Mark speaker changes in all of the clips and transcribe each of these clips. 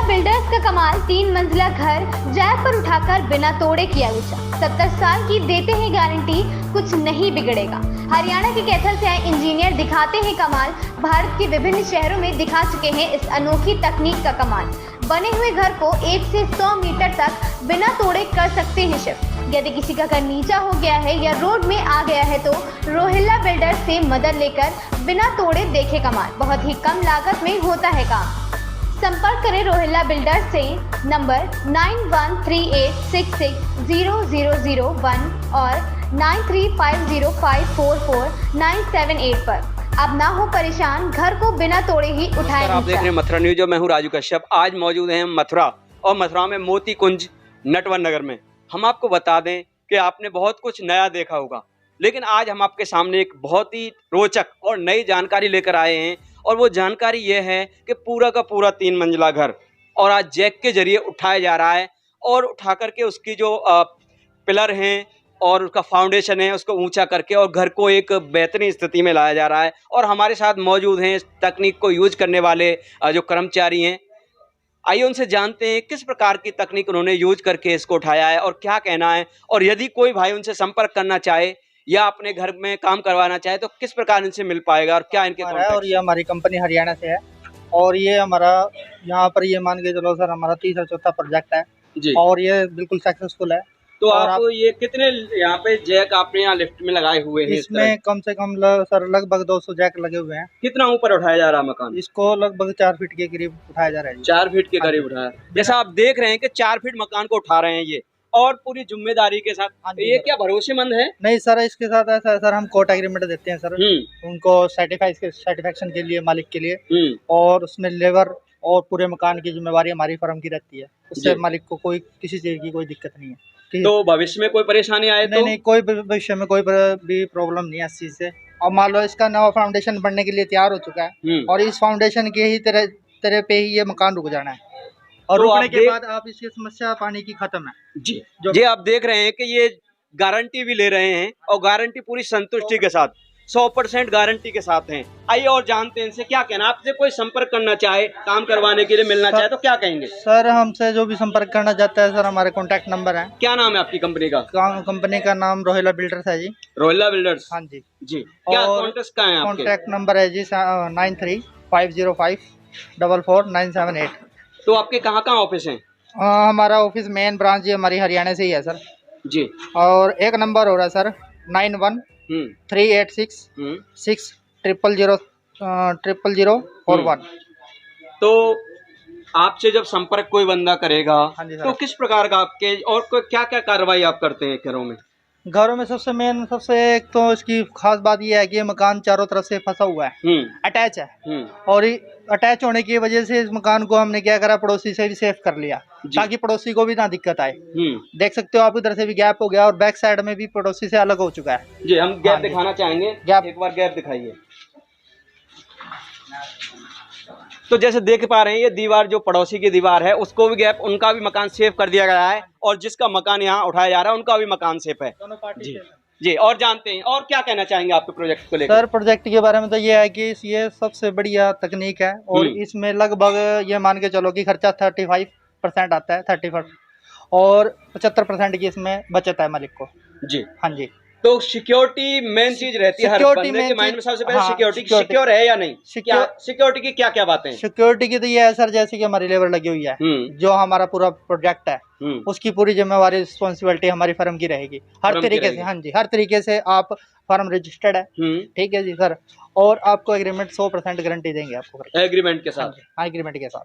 Speaker 1: Builders का कमाल, 3 मंजिला घर जैक पर उठाकर बिना तोड़े किया गुजरा। 70 साल की देते हैं गारंटी, कुछ नहीं बिगड़ेगा। हरियाणा के कैथल से आए इंजीनियर दिखाते हैं कमाल, भारत के विभिन्न शहरों में दिखा चुके हैं इस अनोखी तकनीक का कमाल। बने हुए घर को 1 से 100 मीटर तक बिना तोड़े कर सकते हैं शिफ्ट। यदि किसी का घर नीचा हो गया है या रोड में आ गया है तो रोहिल्ला बिल्डर्स से मदद लेकर बिना तोड़े देखे कमाल। बहुत ही कम लागत में होता है काम। संपर्क करें रोहिल्ला बिल्डर्स से। नंबर 9138660001 और 9350544978 पर। अब ना हो परेशान, घर को बिना तोड़े ही उठाएं।
Speaker 2: आप देख रहे हैं मथुरा न्यूज, मैं हूं राजू कश्यप। आज मौजूद हैं मथुरा, और मथुरा में मोती कुंज नटवर नगर में। हम आपको बता दें कि आपने बहुत कुछ नया देखा होगा, लेकिन आज हम आपके सामने एक बहुत ही रोचक और नई जानकारी लेकर आए हैं। और वो जानकारी ये है कि पूरा का पूरा 3 मंजिला घर और आज जैक के जरिए उठाया जा रहा है, और उठा करके उसकी जो पिलर हैं और उसका फाउंडेशन है उसको ऊंचा करके और घर को एक बेहतरीन स्थिति में लाया जा रहा है। और हमारे साथ मौजूद हैं इस तकनीक को यूज करने वाले जो कर्मचारी हैं। आइए उनसे जानते हैं किस प्रकार की तकनीक उन्होंने यूज करके इसको उठाया है और क्या कहना है। और यदि कोई भाई उनसे संपर्क करना चाहे या अपने घर में काम करवाना चाहे तो किस प्रकार इनसे मिल पाएगा और क्या इनके
Speaker 3: है। और ये हमारी कंपनी हरियाणा से है, और ये हमारा यहाँ पर ये मान के चलो सर हमारा तीसरा चौथा प्रोजेक्ट है
Speaker 2: जी।
Speaker 3: और ये बिल्कुल सक्सेसफुल है।
Speaker 2: तो आप ये कितने यहाँ पे जैक आपने यहाँ लिफ्ट में लगाए हुए हैं?
Speaker 3: इसमें कम से कम सर लगभग 200 जैक लगे हुए हैं।
Speaker 2: कितना ऊपर उठाया जा रहा है मकान?
Speaker 3: इसको लगभग 4 फीट के करीब उठाया जा रहा है।
Speaker 2: 4 फीट के करीब उठाया। जैसा आप देख रहे हैं कि 4 फीट मकान को उठा रहे हैं ये, और पूरी जिम्मेदारी के साथ। ये क्या भरोसेमंद है?
Speaker 3: नहीं सर, इसके साथ ऐसा है सर, हम कोर्ट एग्रीमेंट देते हैं सर उनको सर्टिफिकेशन के लिए, मालिक के लिए, और उसमें लेबर और पूरे मकान की जिम्मेवारी हमारी फर्म की रहती है। उससे मालिक को कोई किसी चीज की कोई दिक्कत नहीं है।
Speaker 2: तो भविष्य में कोई परेशानी आए तो?
Speaker 3: नहीं, कोई भविष्य में कोई भी प्रॉब्लम नहीं है इस चीज से। और मान लो इसका नया फाउंडेशन बनने के लिए तैयार हो चुका है, और इस फाउंडेशन के ही तरह पे ही ये मकान रुक जाना है, और रुकने के बाद आप इसकी समस्या पानी की खत्म है।
Speaker 2: जी जी, आप देख रहे हैं कि ये गारंटी भी ले रहे हैं, और गारंटी पूरी संतुष्टि के साथ 100% गारंटी के साथ हैं। आइए और जानते हैं इनसे क्या कहना। आपसे कोई संपर्क करना चाहे, काम करवाने के लिए मिलना चाहे तो क्या कहेंगे?
Speaker 3: सर हमसे जो भी संपर्क करना चाहता है सर, हमारे कॉन्टैक्ट नंबर है।
Speaker 2: क्या नाम है आपकी कंपनी का?
Speaker 3: कंपनी का नाम रोहिल्ला बिल्डर्स है जी।
Speaker 2: रोहिल्ला बिल्डर्स,
Speaker 3: हाँ जी
Speaker 2: जी। क्या कॉन्टेक्ट का है आपके?
Speaker 3: कॉन्टैक्ट नंबर है जी 9350544978।
Speaker 2: तो आपके कहाँ कहाँ ऑफिस हैं?
Speaker 3: हमारा ऑफिस मेन ब्रांच जी हमारी हरियाणा से ही है सर
Speaker 2: जी।
Speaker 3: और एक नंबर हो रहा है सर 913860000041।
Speaker 2: तो आपसे जब संपर्क कोई बंदा करेगा तो किस प्रकार का आपके और क्या क्या कार्रवाई आप करते हैं घरों में?
Speaker 3: घरों में सबसे एक तो इसकी खास बात यह है कि ये मकान चारों तरफ से फंसा हुआ है, अटैच है, और अटैच होने की वजह से इस मकान को हमने क्या करा, पड़ोसी से भी सेफ कर लिया ताकि पड़ोसी को भी ना दिक्कत आए। देख सकते हो आप, इधर से भी गैप हो गया और बैक साइड में भी पड़ोसी से अलग हो चुका है
Speaker 2: जी। हम गैप दिखाना चाहेंगे, एक बार गैप दिखाइए। तो जैसे देख पा रहे हैं ये दीवार जो पड़ोसी की दीवार है उसको भी गैप, उनका भी मकान सेफ कर दिया गया है, और जिसका मकान यहाँ उठाया जा रहा है उनका भी मकान सेफ है। दोनों पार्टी जी। और जानते हैं और क्या कहना चाहेंगे आपके प्रोजेक्ट को लेकर? सर
Speaker 3: प्रोजेक्ट के बारे में तो ये है कि ये सबसे बढ़िया तकनीक है, और इसमें लगभग ये मान के चलो कि खर्चा 35% आता है, 30%, और 75% की इसमें बचत है मालिक को जी। हाँ जी।
Speaker 2: तो सिक्योरिटी मेन चीज रहती है हर बंदे के माइंड में। सबसे पहले सिक्योरिटी, सिक्योर है या नहीं? सिक्योरिटी की क्या क्या बातें हैं?
Speaker 3: सिक्योरिटी की तो ये है सर, जैसे कि हमारी लेबर लगी हुई है, जो हमारा पूरा प्रोजेक्ट है उसकी पूरी जिम्मेवारी, रिस्पॉन्सिबिलिटी हमारी फर्म की रहेगी हर तरीके से। हाँ जी, हर तरीके से आप फर्म रजिस्टर्ड है, ठीक है जी सर। और आपको एग्रीमेंट 100% गारंटी देंगे आपको एग्रीमेंट के साथ। हाँ, एग्रीमेंट के साथ।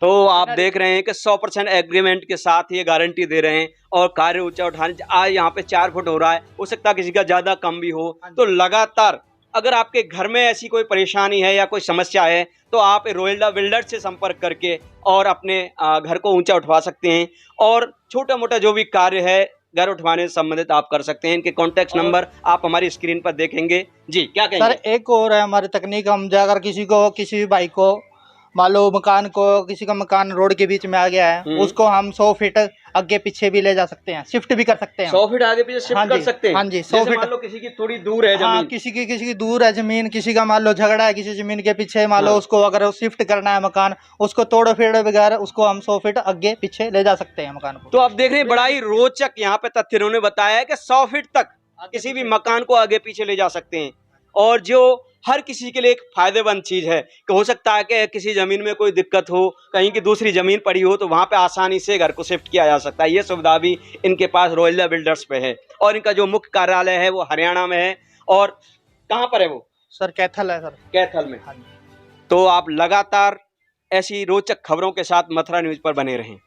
Speaker 2: तो आप देख रहे हैं कि 100% एग्रीमेंट के साथ ये गारंटी दे रहे हैं, और कार्य ऊंचा उठाने आज यहाँ पे 4 फुट हो रहा है, हो सकता है किसी का ज्यादा कम भी हो। तो लगातार अगर आपके घर में ऐसी कोई परेशानी है या कोई समस्या है तो आप रोहिल्ला बिल्डर्स से संपर्क करके और अपने घर को ऊंचा उठवा सकते हैं, और छोटा मोटा जो भी कार्य है घर उठवाने से संबंधित आप कर सकते हैं। इनके कॉन्टैक्ट नंबर आप हमारी स्क्रीन पर देखेंगे जी। क्या कहेंगे
Speaker 3: सर? एक और है हमारी तकनीक, हम जाकर किसी भी भाई को मान लो मकान को, किसी का मकान रोड के बीच में आ गया है, उसको हम 100 फीट आगे पीछे भी ले जा सकते हैं, शिफ्ट भी कर सकते हैं।
Speaker 2: 100 फीट आगे पीछे शिफ्ट कर सकते हैं।
Speaker 3: हाँ जी, 100 फीट।
Speaker 2: मान लो किसी की थोड़ी दूर है
Speaker 3: हाँ,
Speaker 2: जमीन,
Speaker 3: किसी की दूर है जमीन, किसी का मान लो झगड़ा है किसी जमीन के पीछे, मान लो उसको अगर शिफ्ट करना है मकान, उसको तोड़ फेड़ बगैर उसको हम 100 फीट आगे पीछे ले जा सकते हैं मकान को।
Speaker 2: तो आप देख रहे हैं बड़ा ही रोचक यहाँ पे तथ्य उन्होंने बताया है कि 100 फीट तक किसी भी मकान को आगे पीछे ले जा सकते हैं, और जो हर किसी के लिए एक फायदेमंद चीज है कि हो सकता है कि किसी जमीन में कोई दिक्कत हो, कहीं की दूसरी जमीन पड़ी हो, तो वहां पे आसानी से घर को शिफ्ट किया जा सकता है। ये सुविधा भी इनके पास रॉयल्ला बिल्डर्स पे है, और इनका जो मुख्य कार्यालय है वो हरियाणा में है। और कहाँ पर है वो?
Speaker 3: सर कैथल है सर।
Speaker 2: कैथल में।
Speaker 3: हाँ जी।
Speaker 2: तो आप लगातार ऐसी रोचक खबरों के साथ मथुरा न्यूज पर बने रहें।